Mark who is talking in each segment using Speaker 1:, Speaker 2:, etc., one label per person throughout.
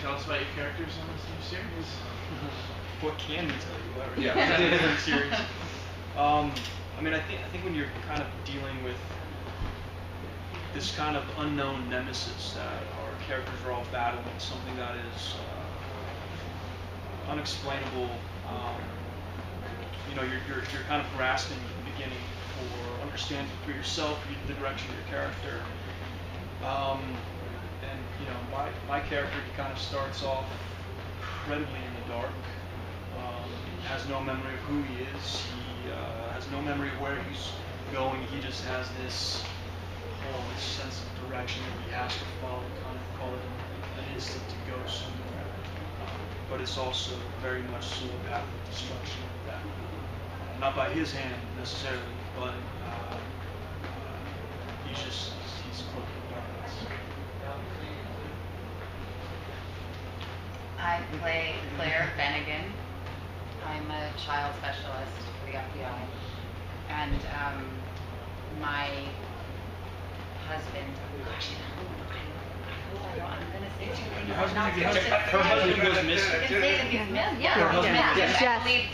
Speaker 1: tell us about your characters in this new series?
Speaker 2: What can we tell you about
Speaker 3: Yeah.
Speaker 2: the series? I mean, I think when you're kind of dealing with this kind of unknown nemesis that our characters are all battling, something that is unexplainable. You're kind of grasping at the beginning for understanding for yourself the direction of your character. And my character, he kind of starts off incredibly in the dark. Has no memory of who he is. He has no memory of where he's going. He just has this sense of direction that he has to follow, kind of call it an instinct to go somewhere. But it's also very much so a path of destruction that, not by his hand necessarily, but he's cloaked in darkness.
Speaker 4: I play Claire Bennigan. I'm a child specialist for the FBI, and my husband. Oh gosh, I'm gonna say too many.
Speaker 2: Her husband goes missing.
Speaker 4: I can say that he's missing. Yeah,
Speaker 2: Her husband
Speaker 4: yes.
Speaker 2: goes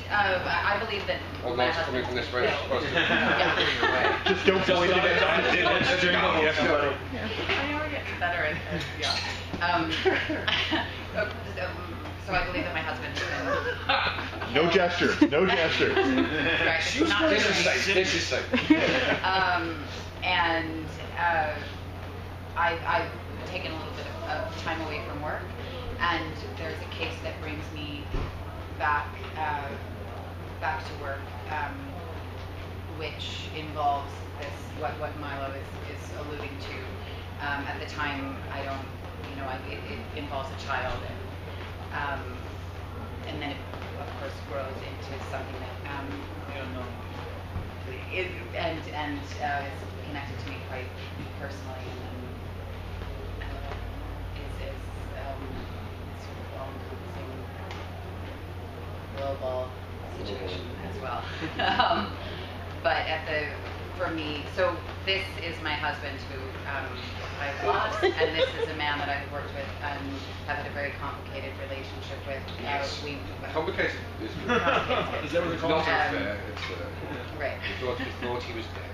Speaker 4: I believe that.
Speaker 3: Oh,
Speaker 4: my
Speaker 3: that's
Speaker 4: husband.
Speaker 3: coming from this very supposed to.
Speaker 4: Yeah.
Speaker 5: Just don't believe it.
Speaker 4: I know we're getting better at So I believe that my husband.
Speaker 5: No gesture. No gesture.
Speaker 4: Right.
Speaker 3: This is safe.
Speaker 4: And I've taken a little bit of time away from work, and there's a case that brings me back to work, which involves this what Milo is alluding to. At the time, I don't, it involves a child, and then it of course grows into something that is connected to me quite personally, and is sort of all-encompassing global situation as well. But for me, so this is my husband who I've lost, and this is a man that I've worked with and have had a very complicated relationship with.
Speaker 3: Yes. Complicated.
Speaker 2: Is that what they call it?
Speaker 3: Not unfair.
Speaker 4: Right.
Speaker 3: We thought he was dead.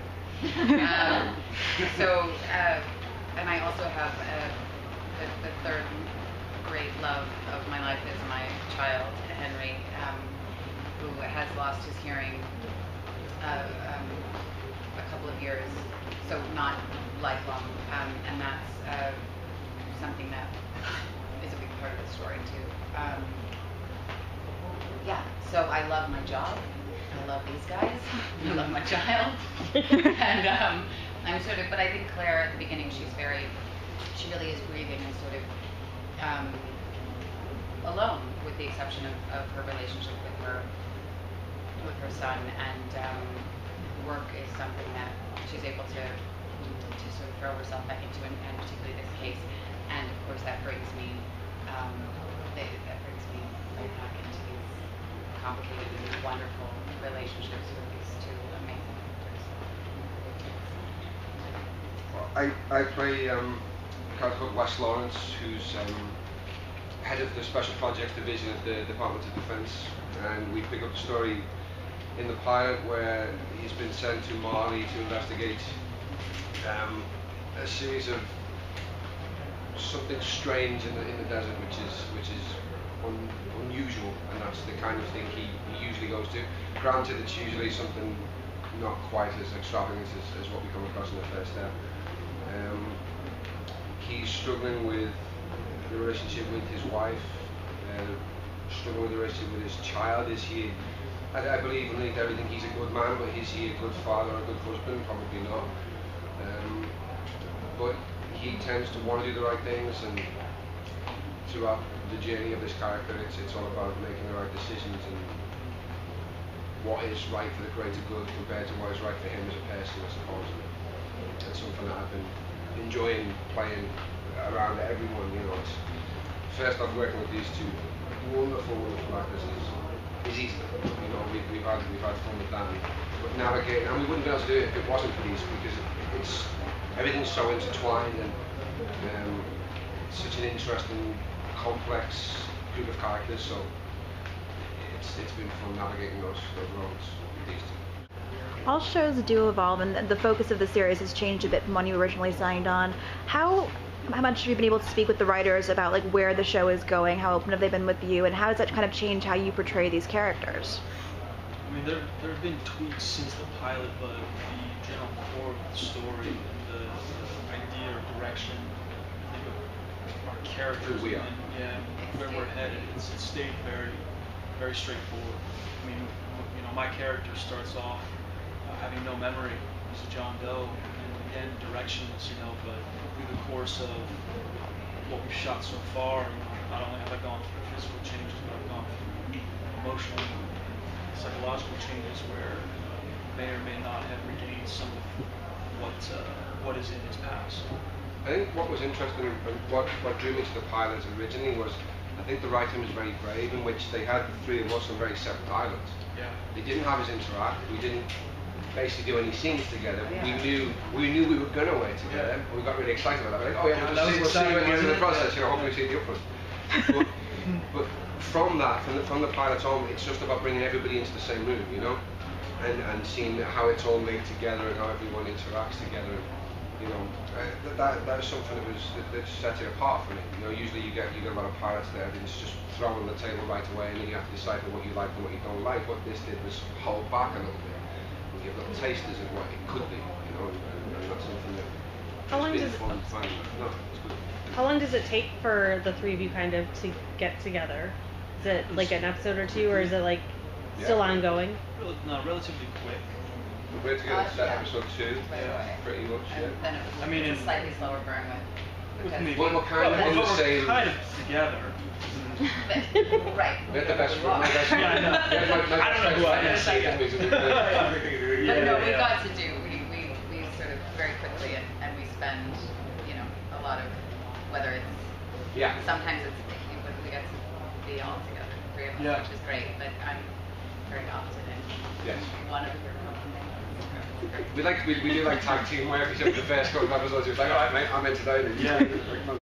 Speaker 4: And I also have the third great love of my life is my child, Henry, who has lost his hearing a couple of years, so not lifelong, and that's something that is a big part of the story too. So I love my job. I love these guys. I love my child. And but I think Claire at the beginning, she really is grieving and sort of alone, with the exception of her relationship with her son, and work is something that she's able to sort of throw herself back into, and particularly this case. And of course that brings me right back into these complicated and wonderful relationships with these two amazing actors.
Speaker 3: I play a character called Sloane, who's head of the Special Projects Division at the Department of Defense, and we pick up the story in the pilot where he's been sent to Mali to investigate a series of something strange in the desert, which is unusual, and that's the kind of thing he usually goes to. Granted, it's usually something not quite as extravagant as what we come across in the first step. He's struggling with the relationship with his wife, struggling with the relationship with his child. I believe underneath everything he's a good man, but is he a good father or a good husband? Probably not. But he tends to want to do the right things, and throughout the journey of this character, it's all about making the right decisions and what is right for the greater good compared to what is right for him as a person, I suppose. It's something that I've been enjoying playing around everyone. First off, working with these two wonderful actors is easy. We've had fun with that, but navigating, and we wouldn't be able to do it if it wasn't for these, because everything's so intertwined, and such an interesting complex group of characters. So it's been fun navigating those roads with these two.
Speaker 6: All shows do evolve, and the focus of the series has changed a bit from when you originally signed on. How much have you been able to speak with the writers about like where the show is going? How open have they been with you, and how does that kind of change how you portray these characters?
Speaker 2: I mean, there have been tweaks since the pilot, but the general core of the story and the idea or direction, I think, of our characters
Speaker 3: Who we are.
Speaker 2: and where we're headed, it's stayed very, very straightforward. I mean, you know, my character starts off having no memory. He's a John Doe, and again, directionless, you know, but through the course of what we've shot so far, you know, not only have I gone through physical changes, but I've gone through emotional and psychological changes where may or may not have regained some of what is in his past.
Speaker 3: I think what was interesting and what drew me to the pilot originally was, I think the writing was very brave, in which they had the three of us on very separate islands.
Speaker 2: Yeah.
Speaker 3: They didn't have us interact. We didn't basically do any scenes together.
Speaker 4: Yeah.
Speaker 3: We knew we were going to work together.
Speaker 2: Yeah.
Speaker 3: We got really excited about that. We're like, oh yeah,
Speaker 2: That was
Speaker 3: we'll see you at the end of the
Speaker 2: exciting,
Speaker 3: process.
Speaker 2: wasn't it?
Speaker 3: You know, hopefully see the upfront. but from that, from the pilot on, it's just about bringing everybody into the same room, you know, and seeing how it's all linked together and how everyone interacts together. You know, that is something that sets it apart for me. You know, usually you get a lot of pilots there, and it's just thrown on the table right away, and then you have to decipher what you like and what you don't like. What this did was hold back a little bit and give little tasters of what it could be. You know, and that's something that
Speaker 7: How long
Speaker 3: has
Speaker 7: does
Speaker 3: been fun finding. No, it's good.
Speaker 7: How long does it take for the three of you kind of to get together? Is it like an episode or two, or is it like still
Speaker 3: Yeah.
Speaker 7: ongoing?
Speaker 2: No, relatively quick.
Speaker 3: We're together to
Speaker 4: Yeah.
Speaker 3: episode 2,
Speaker 4: Right away.
Speaker 3: pretty much.
Speaker 4: And then it was
Speaker 2: I mean,
Speaker 4: a
Speaker 2: in-
Speaker 4: slightly slower burn with
Speaker 2: With me.
Speaker 3: Well, we're kind of in the
Speaker 2: we're
Speaker 3: same.
Speaker 2: kind of together.
Speaker 4: but, right.
Speaker 3: We had the best friend. My best
Speaker 2: Yeah, I know.
Speaker 3: Yeah, my
Speaker 2: I don't know
Speaker 3: best
Speaker 2: who I
Speaker 3: friend
Speaker 2: am.
Speaker 3: saved me, so we-
Speaker 4: But
Speaker 2: Yeah,
Speaker 4: no, we
Speaker 2: yeah.
Speaker 4: got to do, we sort of very quickly, and we spend, you know, a lot of, whether it's,
Speaker 3: Yeah.
Speaker 4: sometimes it's, we get to be all together, three of us,
Speaker 2: Yeah.
Speaker 4: which is great, but I'm very opposite, and
Speaker 3: Yes.
Speaker 4: one of your
Speaker 3: We do like tag team work, except for the first couple of episodes. It was like, alright mate, I'm in today.
Speaker 2: Yeah.